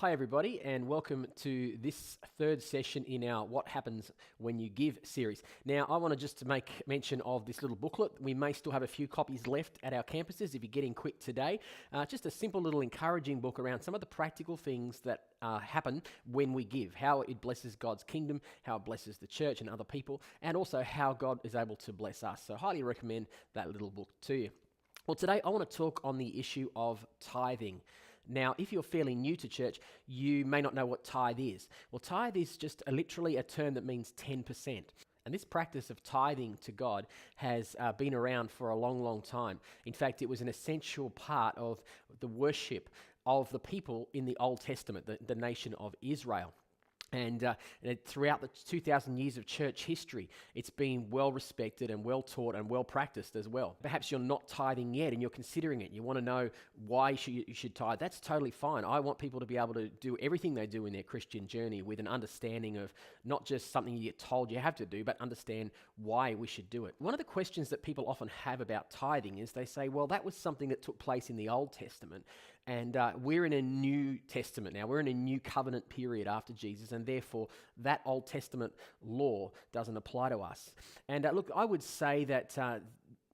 Hi, everybody, and welcome to this third session in our What Happens When You Give series. Now, I want to just make mention of this little booklet. We may still have a few copies left at our campuses if you're getting quick today. Just a simple little encouraging book around some of the practical things that happen when we give, how it blesses God's kingdom, how it blesses the church and other people, and also how God is able to bless us. So, highly recommend that little book to you. Well, today I want to talk on the issue of tithing. Now, if you're fairly new to church, you may not know what tithe is. Well, tithe is just literally a term that means 10%. And this practice of tithing to God has been around for a long, long time. In fact, it was an essential part of the worship of the people in the Old Testament, the nation of Israel. And throughout the 2,000 years of church history, it's been well respected and well taught and well practiced as well. Perhaps you're not tithing yet and you're considering it. You want to know why you should tithe. That's totally fine. I want people to be able to do everything they do in their Christian journey with an understanding of not just something you get told you have to do, but understand why we should do it. One of the questions that people often have about tithing is they say, well, that was something that took place in the Old Testament. And we're in a New Testament now. We're in a new covenant period after Jesus, and therefore that Old Testament law doesn't apply to us. And look, I would say that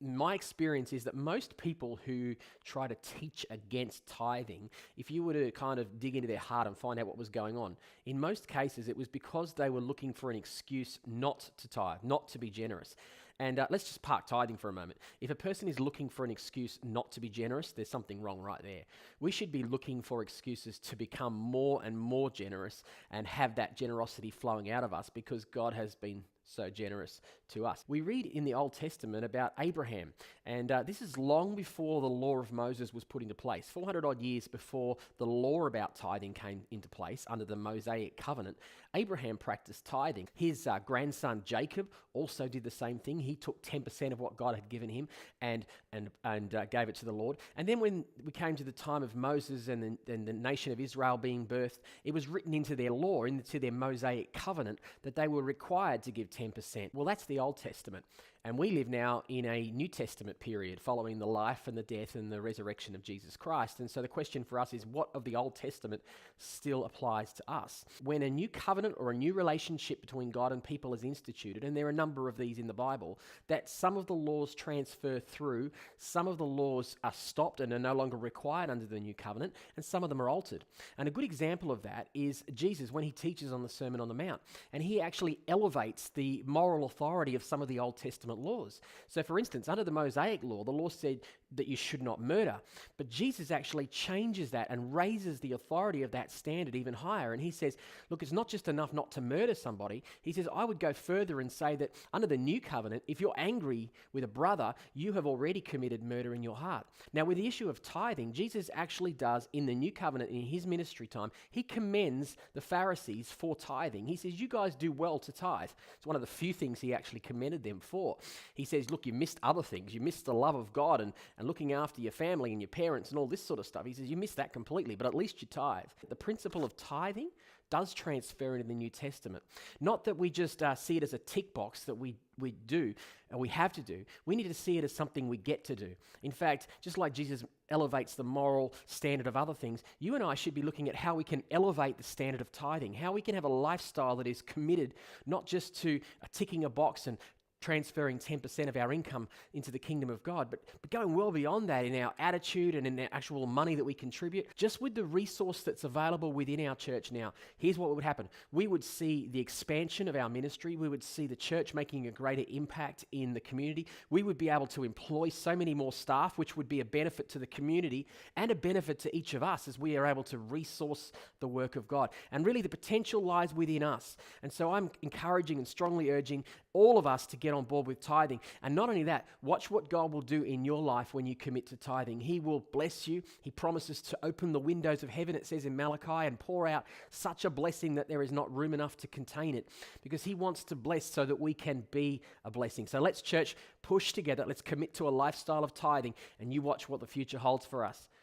my experience is that most people who try to teach against tithing, if you were to kind of dig into their heart and find out what was going on, in most cases it was because they were looking for an excuse not to tithe, not to be generous. And let's just park tithing for a moment. If a person is looking for an excuse not to be generous, there's something wrong right there. We should be looking for excuses to become more and more generous and have that generosity flowing out of us because God has been so generous to us. We read in the Old Testament about Abraham, and this is long before the law of Moses was put into place. 400 odd years before the law about tithing came into place under the Mosaic covenant, Abraham practiced tithing. His grandson Jacob also did the same thing. He took 10% of what God had given him and gave it to the Lord. And then when we came to the time of Moses and the nation of Israel being birthed, it was written into their law, into their Mosaic covenant, that they were required to give 10%. Well, that's the Old Testament. And we live now in a New Testament period following the life and the death and the resurrection of Jesus Christ. And so the question for us is, what of the Old Testament still applies to us? When a new covenant or a new relationship between God and people is instituted, and there are a number of these in the Bible, that some of the laws transfer through, some of the laws are stopped and are no longer required under the new covenant, and some of them are altered. And a good example of that is Jesus when he teaches on the Sermon on the Mount. And he actually elevates the moral authority of some of the Old Testament laws. So for instance, under the Mosaic law, the law said that you should not murder. But Jesus actually changes that and raises the authority of that standard even higher. And he says, look, it's not just enough not to murder somebody. He says, I would go further and say that under the new covenant, if you're angry with a brother, you have already committed murder in your heart. Now with the issue of tithing, Jesus actually does in the new covenant in his ministry time, he commends the Pharisees for tithing. He says, you guys do well to tithe. It's one of the few things he actually commended them for. He says, look, you missed other things. You missed the love of God and looking after your family and your parents and all this sort of stuff. He says, you missed that completely, but at least you tithe. The principle of tithing does transfer into the New Testament. Not that we just see it as a tick box that we do and we have to do. We need to see it as something we get to do. In fact, just like Jesus elevates the moral standard of other things, you and I should be looking at how we can elevate the standard of tithing, how we can have a lifestyle that is committed not just to ticking a box and transferring 10% of our income into the kingdom of God, but going well beyond that in our attitude and in the actual money that we contribute. Just with the resource that's available within our church now, here's what would happen. We would see the expansion of our ministry. We would see the church making a greater impact in the community. We would be able to employ so many more staff, which would be a benefit to the community and a benefit to each of us as we are able to resource the work of God. And really the potential lies within us. And so I'm encouraging and strongly urging all of us to get on board with tithing. And not only that, watch what God will do in your life when you commit to tithing. He will bless you. He promises to open the windows of heaven, it says in Malachi, and pour out such a blessing that there is not room enough to contain it, because he wants to bless so that we can be a blessing. So let's, church, push together. Let's commit to a lifestyle of tithing, and you watch what the future holds for us.